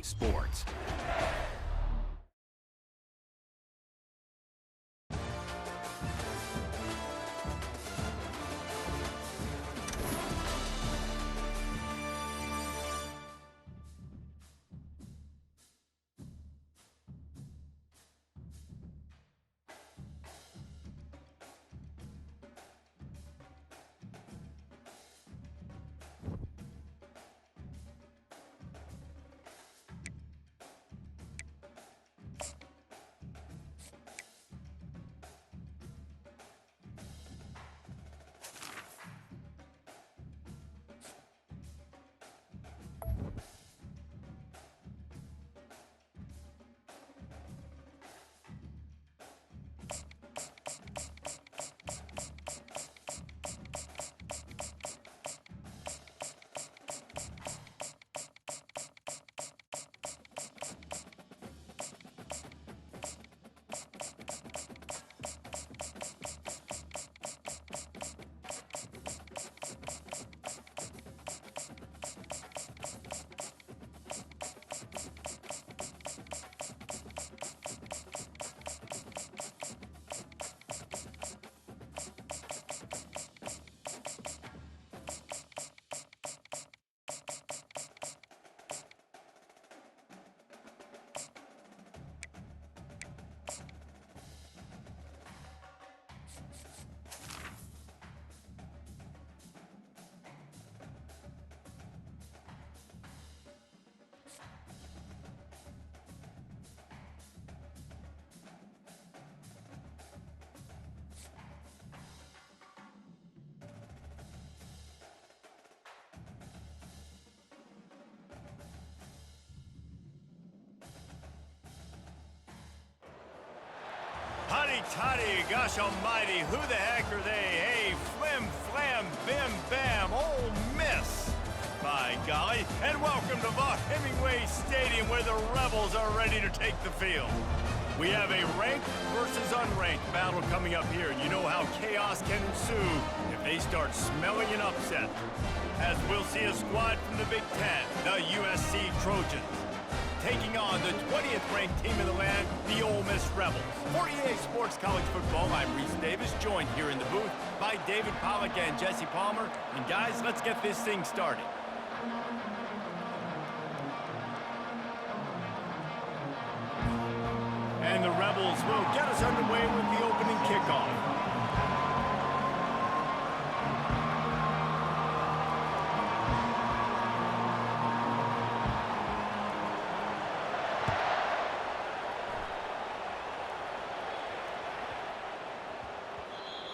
Sports. Hotty-toddy, gosh almighty, who the heck are they? Hey, flim, flam, bim, bam, Ole Miss. By golly, and welcome to Vaught-Hemingway Stadium where the Rebels are ready to take the field. We have a ranked versus unranked battle coming up here, and you know how chaos can ensue if they start smelling an upset. As we'll see a squad from the Big Ten, the USC Trojans, taking on the 20th ranked team in the land, the Ole Miss Rebels. For EA Sports College Football, I'm Reese Davis, joined here in the booth by David Pollack and Jesse Palmer. And guys, let's get this thing started. And the Rebels will get us underway with the opening kickoff.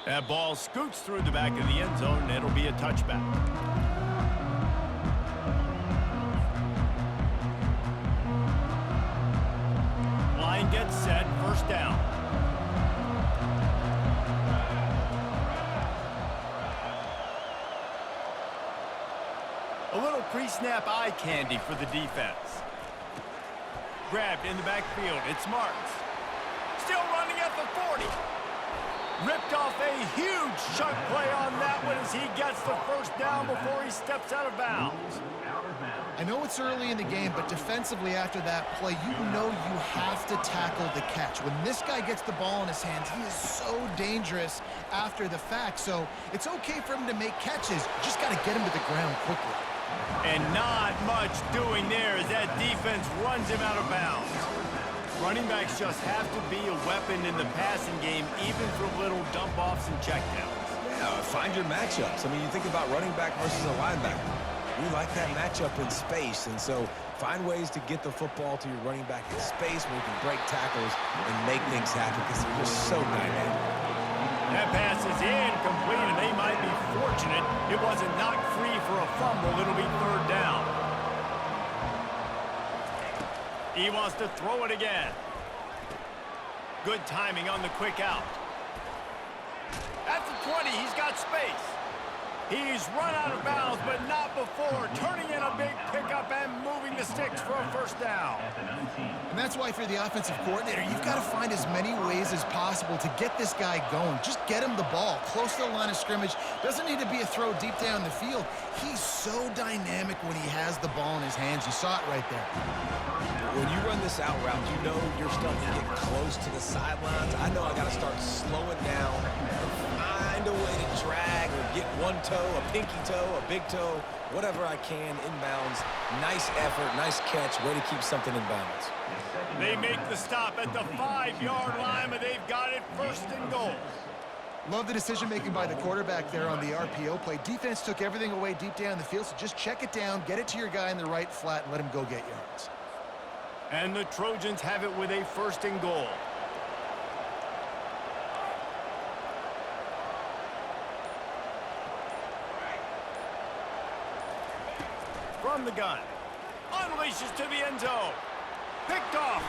That ball scoots through the back of the end zone, and it'll be a touchback. Line gets set, first down. A little pre-snap eye candy for the defense. Grabbed in the backfield, it's Martins. Still running at the 40. Ripped off a huge chunk play on that one as he gets the first down before he steps out of bounds. I know it's early in the game, but defensively after that play, you know you have to tackle the catch. When this guy gets the ball in his hands, he is so dangerous after the fact. So it's okay for him to make catches. You just got to get him to the ground quickly. And not much doing there as that defense runs him out of bounds. Running backs just have to be a weapon in the passing game, even for little dump-offs and checkdowns. Yeah, find your matchups. I mean, you think about running back versus a linebacker. We like that matchup in space, and so find ways to get the football to your running back in space where you can break tackles and make things happen because they're just so dynamic. That pass is incomplete, and they might be fortunate it wasn't knocked free for a fumble. It'll be third down. He wants to throw it again. Good timing on the quick out. At the 20, he's got space. He's run out of bounds, but not before turning in a big pickup and moving the sticks for a first down. And that's why, for the offensive coordinator, you've got to find as many ways as possible to get this guy going. Just get him the ball close to the line of scrimmage. Doesn't need to be a throw deep down the field. He's so dynamic when he has the ball in his hands. You saw it right there. When you run this out route, you know you're starting to get close to the sidelines. I know I got to start slowing down and find a way to drag or get one toe, a pinky toe, a big toe, whatever I can inbounds. Nice effort, nice catch, way to keep something in bounds. They make the stop at the 5-yard line, but they've got it first and goal. Love the decision-making by the quarterback there on the RPO play. Defense took everything away deep down the field, so just check it down, get it to your guy in the right flat, and let him go get yards. And the Trojans have it with a first and goal. From the gun. Unleashes to the end zone. Picked off.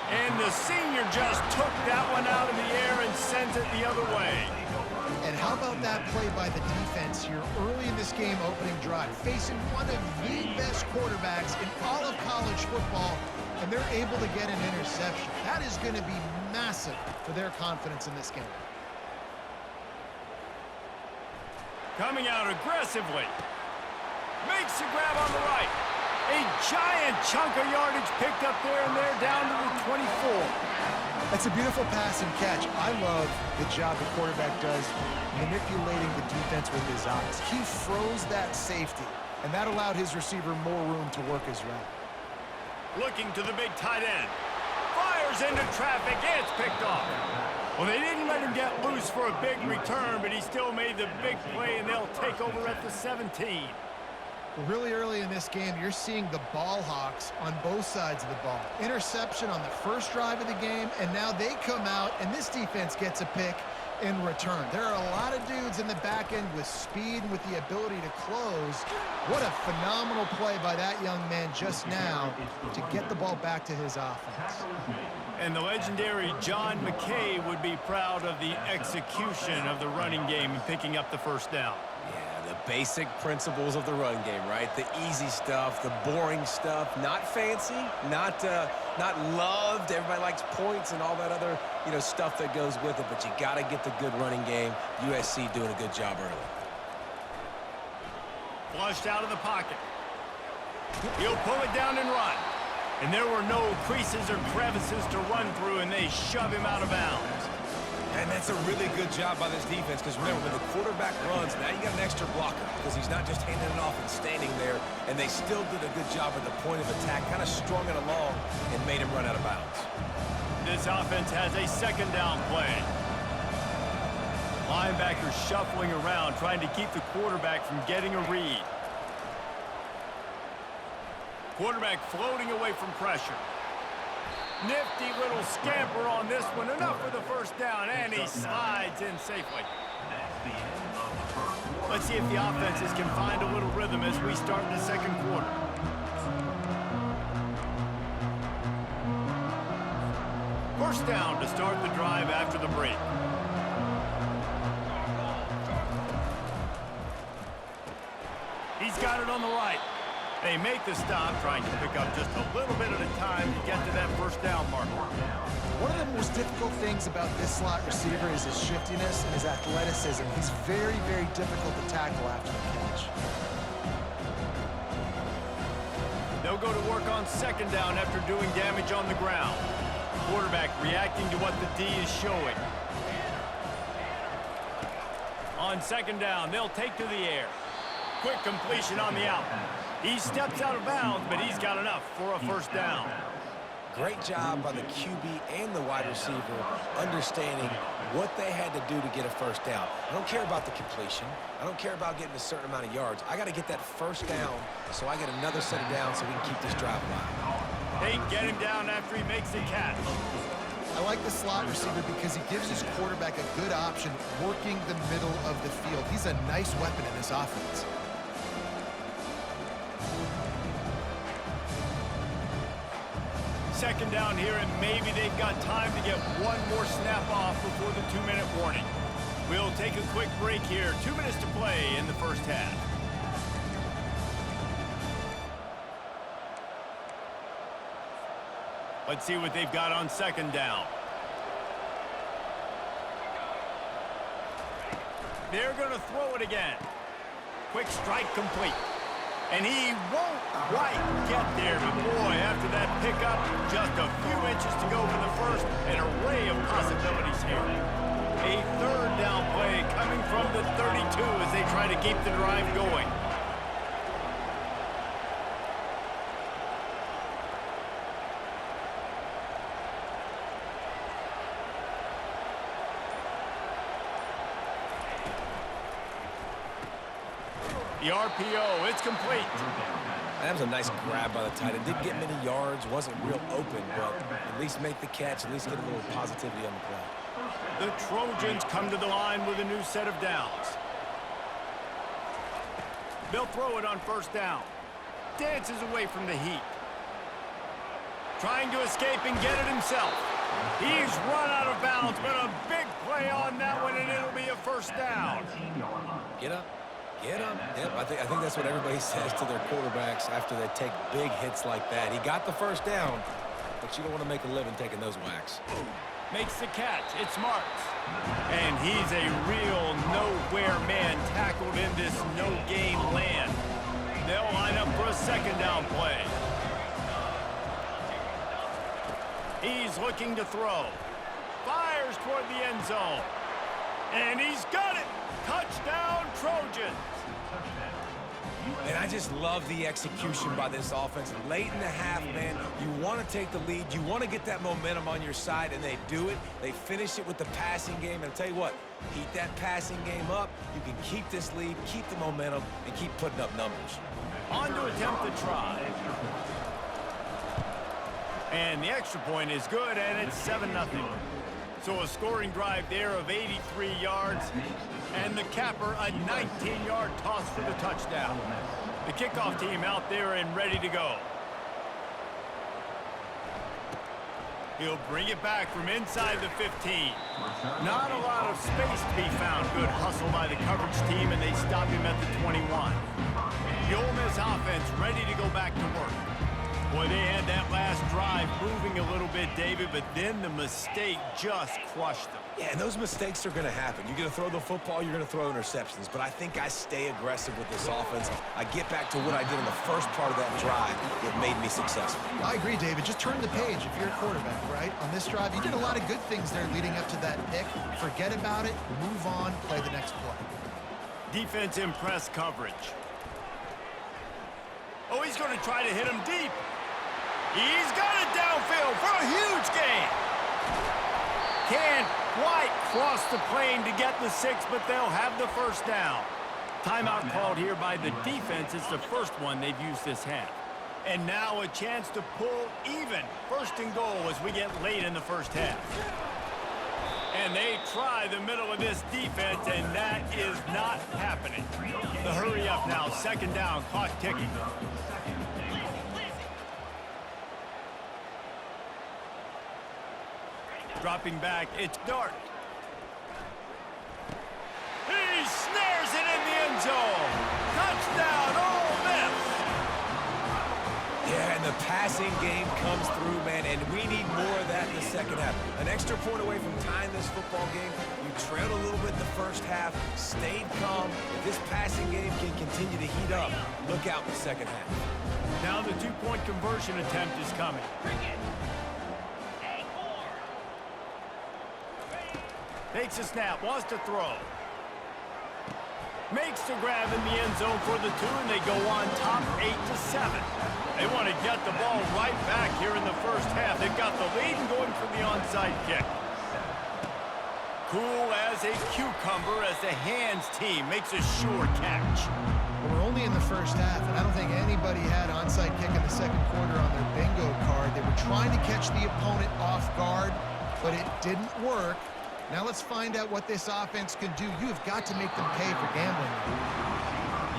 And the senior just took that one out of the air and sends it the other way. And how about that play by the defense here early in this game opening drive, facing one of the best quarterbacks in all of college football, and they're able to get an interception. That is going to be massive for their confidence in this game. Coming out aggressively. Makes the grab on the right. A giant chunk of yardage picked up there, and they're down to the 24. That's a beautiful pass and catch. I love the job the quarterback does manipulating the defense with his eyes. He froze that safety, and that allowed his receiver more room to work his route. Looking to the big tight end. Fires into traffic. It's picked off. Well, they didn't let him get loose for a big return, but he still made the big play, and they'll take over at the 17. Really early in this game, you're seeing the ball hawks on both sides of the ball. Interception on the first drive of the game, and now they come out, and this defense gets a pick in return. There are a lot of dudes in the back end with speed and with the ability to close. What a phenomenal play by that young man just now to get the ball back to his offense. And the legendary John McKay would be proud of the execution of the running game and picking up the first down. Yeah, the basic principles of the run game, right? The easy stuff, the boring stuff, not fancy, not loved. Everybody likes points and all that other, stuff that goes with it, but you got to get the good running game. USC doing a good job early. Flushed out of the pocket. He'll pull it down and run. And there were no creases or crevices to run through, and they shove him out of bounds. And that's a really good job by this defense, because remember, when the quarterback runs, now you got an extra blocker, because he's not just handing it off and standing there, and they still did a good job at the point of attack, kind of strung it along and made him run out of bounds. This offense has a second down play. Linebackers shuffling around, trying to keep the quarterback from getting a read. Quarterback floating away from pressure. Nifty little scamper on this one. Enough for the first down, and he slides in safely. Let's see if the offenses can find a little rhythm as we start the second quarter. First down to start the drive after the break. He's got it on the right. They make the stop, trying to pick up just a little bit at a time to get to that first down marker. One of the most difficult things about this slot receiver is his shiftiness and his athleticism. He's very, very difficult to tackle after the catch. They'll go to work on second down after doing damage on the ground. Quarterback reacting to what the D is showing. On second down, they'll take to the air. Quick completion on the out. He steps out of bounds, but he's got enough for a first down. Great job by the QB and the wide receiver understanding what they had to do to get a first down. I don't care about the completion. I don't care about getting a certain amount of yards. I got to get that first down so I get another set of downs so we can keep this drive alive. They get him down after he makes the catch. I like the slot receiver because he gives his quarterback a good option working the middle of the field. He's a nice weapon in this offense. Second down here, and maybe they've got time to get one more snap off before the 2-minute warning. We'll take a quick break here. 2 minutes to play in the first half. Let's see what they've got on second down. They're going to throw it again. Quick strike complete. And he won't quite get there, but boy, after that pickup, just a few inches to go for the first, an array of possibilities here. A third down play coming from the 32 as they try to keep the drive going. The RPO, it's complete. That was a nice grab by the tight end. Didn't get many yards, wasn't real open, but at least make the catch, at least get a little positivity on the play. The Trojans come to the line with a new set of downs. They'll throw it on first down. Dances away from the heat. Trying to escape and get it himself. He's run out of bounds, but a big play on that one, and it'll be a first down. Get up. Get him. Yep, I think that's what everybody says to their quarterbacks after they take big hits like that. He got the first down, but you don't want to make a living taking those whacks. Makes the catch. It's Marks. And he's a real nowhere man tackled in this no-gain land. They'll line up for a second down play. He's looking to throw. Fires toward the end zone. And he's got it. Touchdown, Trojans. And I just love the execution by this offense. Late in the half, man, you want to take the lead. You want to get that momentum on your side, and they do it. They finish it with the passing game. And I'll tell you what, heat that passing game up. You can keep this lead, keep the momentum, and keep putting up numbers. On to attempt the try. And the extra point is good, and it's 7-0. So a scoring drive there of 83 yards. And the capper, a 19-yard toss for the touchdown. The kickoff team out there and ready to go. He'll bring it back from inside the 15. Not a lot of space to be found. Good hustle by the coverage team, and they stop him at the 21. The Ole Miss offense ready to go back to work. Boy, they had that last drive moving a little bit, David, but then the mistake just crushed them. Yeah, and those mistakes are going to happen. You're going to throw the football, you're going to throw interceptions. But I think I stay aggressive with this offense. I get back to what I did in the first part of that drive that made me successful. I agree, David. Just turn the page if you're a quarterback, right? On this drive, you did a lot of good things there leading up to that pick. Forget about it, move on, play the next play. Defense in press coverage. Oh, he's going to try to hit him deep. He's got it downfield for a huge gain. Can't quite cross the plane to get the 6, but they'll have the first down. Timeout called here by the defense. It's the first one they've used this half. And now a chance to pull even. First and goal as we get late in the first half. And they try the middle of this defense, and that is not happening. The hurry up now. Second down, clock ticking. Dropping back, it's Dart. He snares it in the end zone. Touchdown, Ole Miss. Yeah, and the passing game comes through, man, and we need more of that in the second half. An extra point away from tying this football game. You trailed a little bit in the first half, stayed calm. If this passing game can continue to heat up, look out in the second half. Now the two-point conversion attempt is coming. Takes a snap, wants to throw. Makes the grab in the end zone for the 2, and they go on top 8-7. They want to get the ball right back here in the first half. They've got the lead and going for the onside kick. Cool as a cucumber as the hands team makes a sure catch. Well, we're only in the first half, and I don't think anybody had onside kick in the second quarter on their bingo card. They were trying to catch the opponent off guard, but it didn't work. Now let's find out what this offense can do. You have got to make them pay for gambling.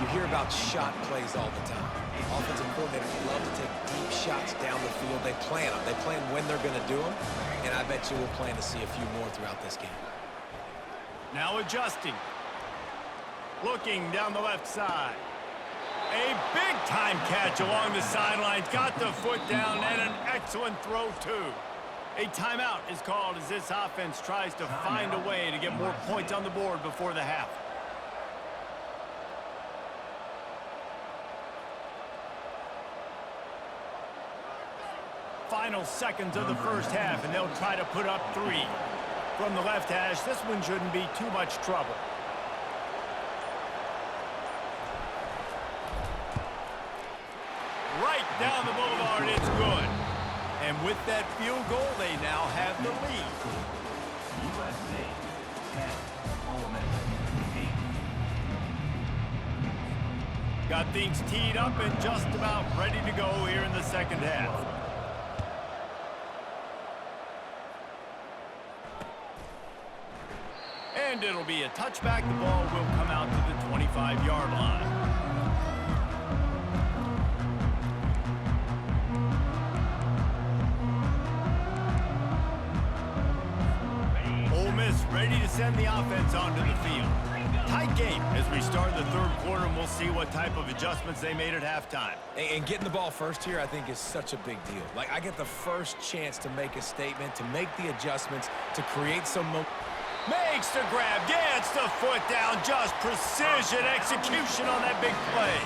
You hear about shot plays all the time. Offensive coordinators love to take deep shots down the field. They plan them. They plan when they're going to do them, and I bet you we'll plan to see a few more throughout this game. Now adjusting. Looking down the left side. A big Big-time catch along the sidelines. Got the foot down and an excellent throw, too. A timeout is called as this offense tries to find a way to get more points on the board before the half. Final seconds of the first half, and they'll try to put up 3. From the left hash, this one shouldn't be too much trouble. Right down the boulevard, it's good. And with that field goal, they now have the lead. USA 10, Ole Miss 8. Got things teed up and just about ready to go here in the second half. And it'll be a touchback. The ball will come out to the 25-yard line. Ole Miss ready to send the offense onto the field. Tight game as we start the third quarter, and we'll see what type of adjustments they made at halftime. And getting the ball first here, I think, is such a big deal. Like, I get the first chance to make a statement, to make the adjustments, to create some momentum. Makes the grab, gets the foot down, just precision execution on that big play.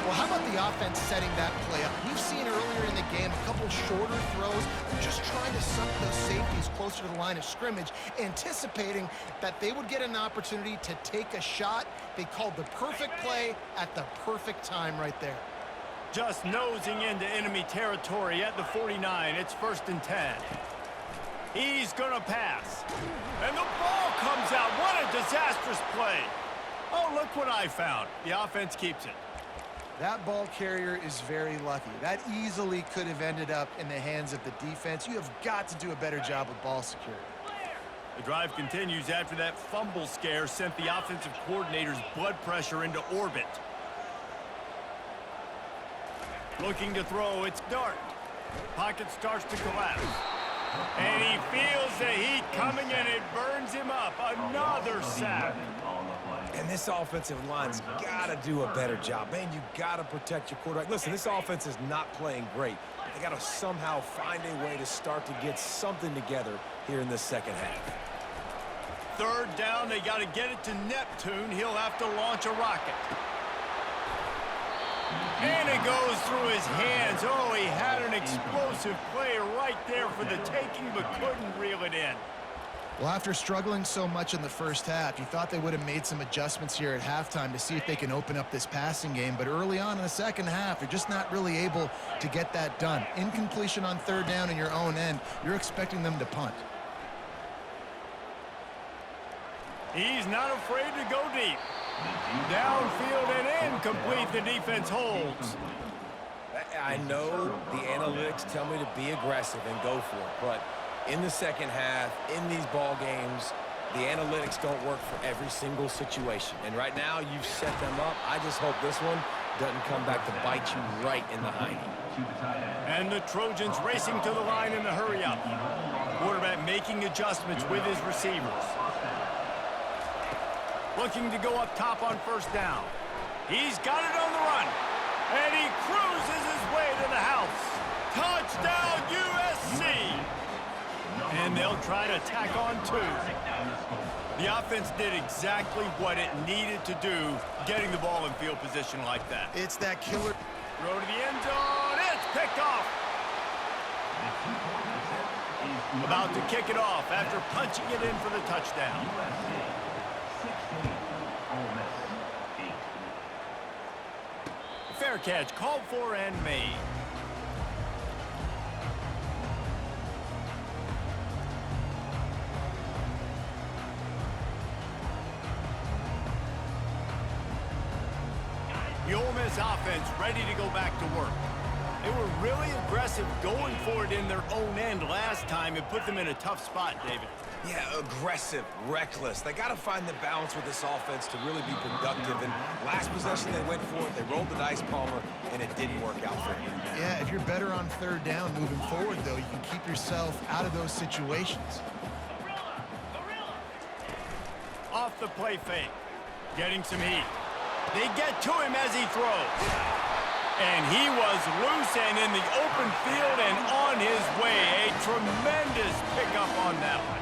Well, how about the offense setting that play up? We've seen earlier in the game a couple shorter throws, just trying to suck those safeties closer to the line of scrimmage, anticipating that they would get an opportunity to take a shot. They called the perfect play at the perfect time right there. Just nosing into enemy territory at the 49. It's 1st and 10. He's going to pass. And the ball comes out. What a disastrous play. Oh, look what I found. The offense keeps it. That ball carrier is very lucky. That easily could have ended up in the hands of the defense. You have got to do a better job with ball security. The drive continues after that fumble scare sent the offensive coordinator's blood pressure into orbit. Looking to throw, it's Dart. Pocket starts to collapse. And he feels the heat coming, and it burns him up. Another sack. And this offensive line's got to do a better job. Man, you got to protect your quarterback. Listen, this offense is not playing great. They got to somehow find a way to start to get something together here in this second half. Third down, they got to get it to Neptune. He'll have to launch a rocket. And it goes through his hands. Oh, he had an explosive play right there for the taking, but couldn't reel it in. Well, after struggling so much in the first half, you thought they would have made some adjustments here at halftime to see if they can open up this passing game. But early on in the second half, you're just not really able to get that done. Incompletion on third down in your own end, you're expecting them to punt. He's not afraid to go deep. Downfield and incomplete. The defense holds. I know the analytics tell me to be aggressive and go for it, but in the second half, in these ball games, the analytics don't work for every single situation. And right now, you've set them up. I just hope this one doesn't come back to bite you right in the hiney. And the Trojans racing to the line in the hurry-up. Quarterback making adjustments with his receivers. Looking to go up top on first down. He's got it on the run. And he cruises his way to the house. Touchdown, USC! And they'll try to tack on 2. The offense did exactly what it needed to do, getting the ball in field position like that. It's that killer. Throw to the end zone. It's picked off. About to kick it off after punching it in for the touchdown. Fair catch called for and made. The Ole Miss offense ready to go back to work. They were really aggressive going for it in their own end last time. It put them in a tough spot, David. Yeah, aggressive, reckless. They got to find the balance with this offense to really be productive. And last possession, they went for it. They rolled the dice, Palmer, and it didn't work out for them. Yeah, if you're better on third down moving forward, though, you can keep yourself out of those situations. Off the play fake. Getting some heat. They get to him as he throws. And he was loose and in the open field and on his way. A tremendous pickup on that one.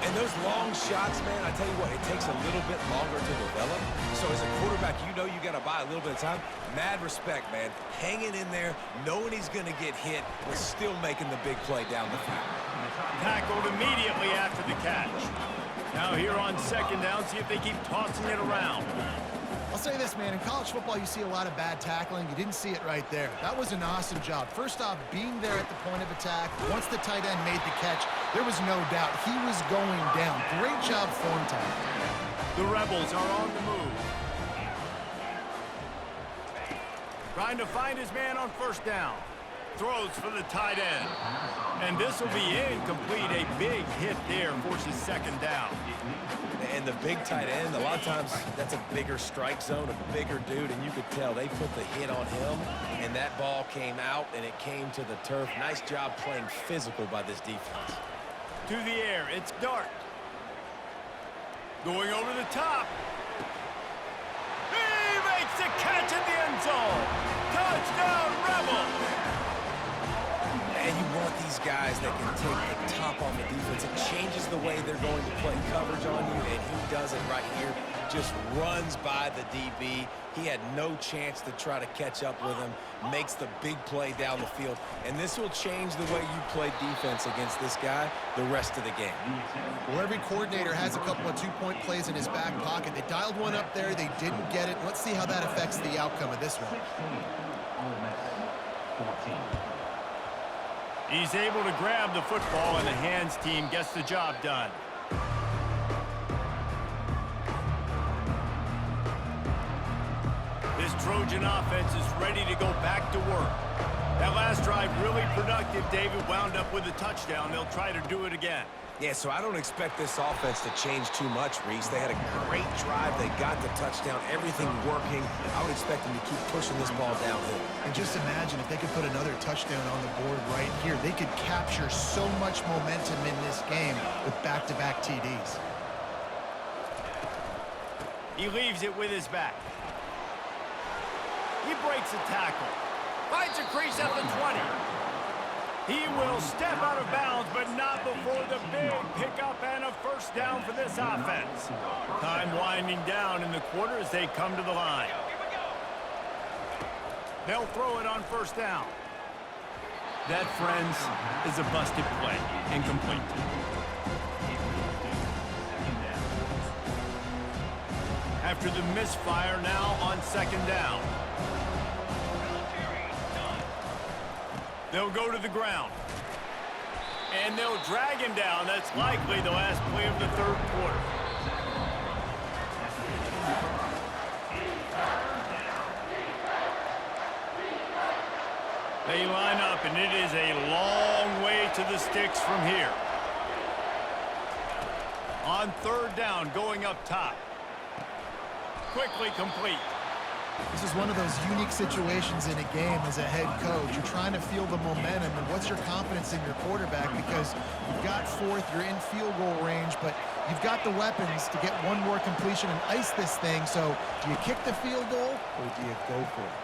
And those long shots, man, I tell you what, it takes a little bit longer to develop. So as a quarterback, you know you got to buy a little bit of time. Mad respect, man. Hanging in there, knowing he's going to get hit, but still making the big play down the field. Tackled immediately after the catch. Now here on second down, see if they keep tossing it around. I'll say this, man, in college football, you see a lot of bad tackling. You didn't see it right there. That was an awesome job. First off, being there at the point of attack. Once the tight end made the catch, there was no doubt he was going down. Great job form tackling. The Rebels are on the move. Trying to find his man on first down. Throws for the tight end. And this will be incomplete. A big hit there forces second down. And the big tight end, a lot of times that's a bigger strike zone, a bigger dude, and you could tell they put the hit on him, and that ball came out, and it came to the turf. Nice job playing physical by this defense. To the air, it's Dart. Going over the top. He makes the catch in the end zone. Touchdown, Rebels! And you want these guys that can take the top off the defense. It changes the way they're going to play coverage on you, and he does it right here. Just runs by the DB. He had no chance to try to catch up with him. Makes the big play down the field. And this will change the way you play defense against this guy the rest of the game. Well, every coordinator has a couple of two-point plays in his back pocket. They dialed one up there. They didn't get it. Let's see how that affects the outcome of this one. He's able to grab the football, and the hands team gets the job done. This Trojan offense is ready to go back to work. That last drive really productive. David wound up with a touchdown. They'll try to do it again. Yeah, so I don't expect this offense to change too much, Reese. They had a great drive. They got the touchdown. Everything working. I would expect them to keep pushing this ball downhill. And just imagine if they could put another touchdown on the board right here. They could capture so much momentum in this game with back-to-back TDs. He leaves it with his back. He breaks a tackle. Finds a crease at the 20. He will step out of bounds, but not before the big pickup and a first down for this offense. Time winding down in the quarter as they come to the line. They'll throw it on first down. That, friends, is a busted play. Incomplete. After the misfire, now on second down. They'll go to the ground. And they'll drag him down. That's likely the last play of the third quarter. They line up, and it is a long way to the sticks from here. On third down, going up top. Quickly complete. This is one of those unique situations in a game as a head coach. You're trying to feel the momentum, and what's your confidence in your quarterback? Because you've got fourth, you're in field goal range, but you've got the weapons to get one more completion and ice this thing. So do you kick the field goal, or do you go for it?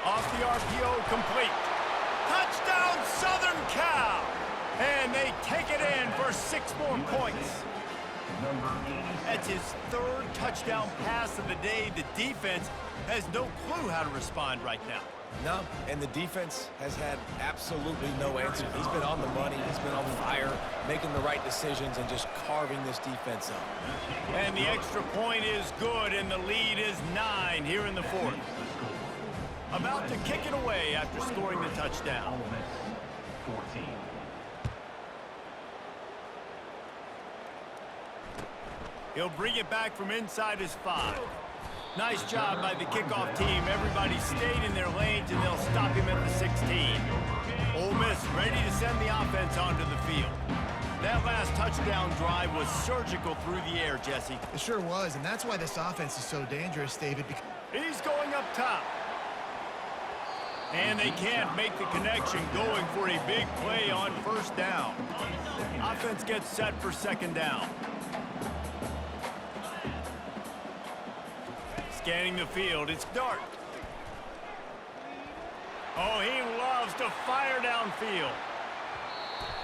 Off the RPO, complete. Touchdown, Southern Cal! And they take it in for 6 more points. That's his third touchdown pass of the day. The defense has no clue how to respond right now. No, and the defense has had absolutely no answer. He's been on the money. He's been on fire, making the right decisions and just carving this defense up. And the extra point is good, and the lead is 9 here in the fourth. About to kick it away after scoring the touchdown. 14. He'll bring it back from inside his 5. Nice job by the kickoff team. Everybody stayed in their lanes, and they'll stop him at the 16. Ole Miss ready to send the offense onto the field. That last touchdown drive was surgical through the air, Jesse. It sure was, and that's why this offense is so dangerous, David. He's going up top. And they can't make the connection, going for a big play on first down. Offense gets set for second down. Scanning the field, it's Dart. Oh, he loves to fire downfield.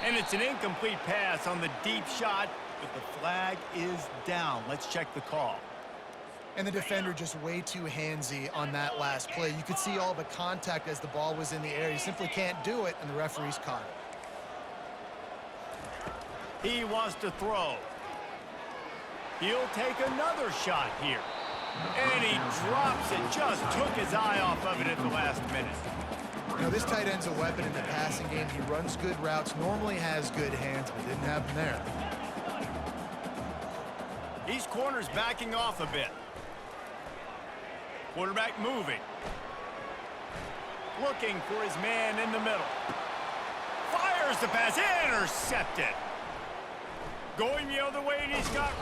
And it's an incomplete pass on the deep shot, but the flag is down. Let's check the call. And the defender just way too handsy on that last play. You could see all the contact as the ball was in the air. He simply can't do it, and the referee's caught it. He wants to throw. He'll take another shot here. And he drops it. Just took his eye off of it at the last minute. You know, this tight end's a weapon in the passing game. He runs good routes, normally has good hands, but didn't have them there. These corners backing off a bit. Quarterback moving. Looking for his man in the middle. Fires the pass. Intercepted. Going the other way, and he's got...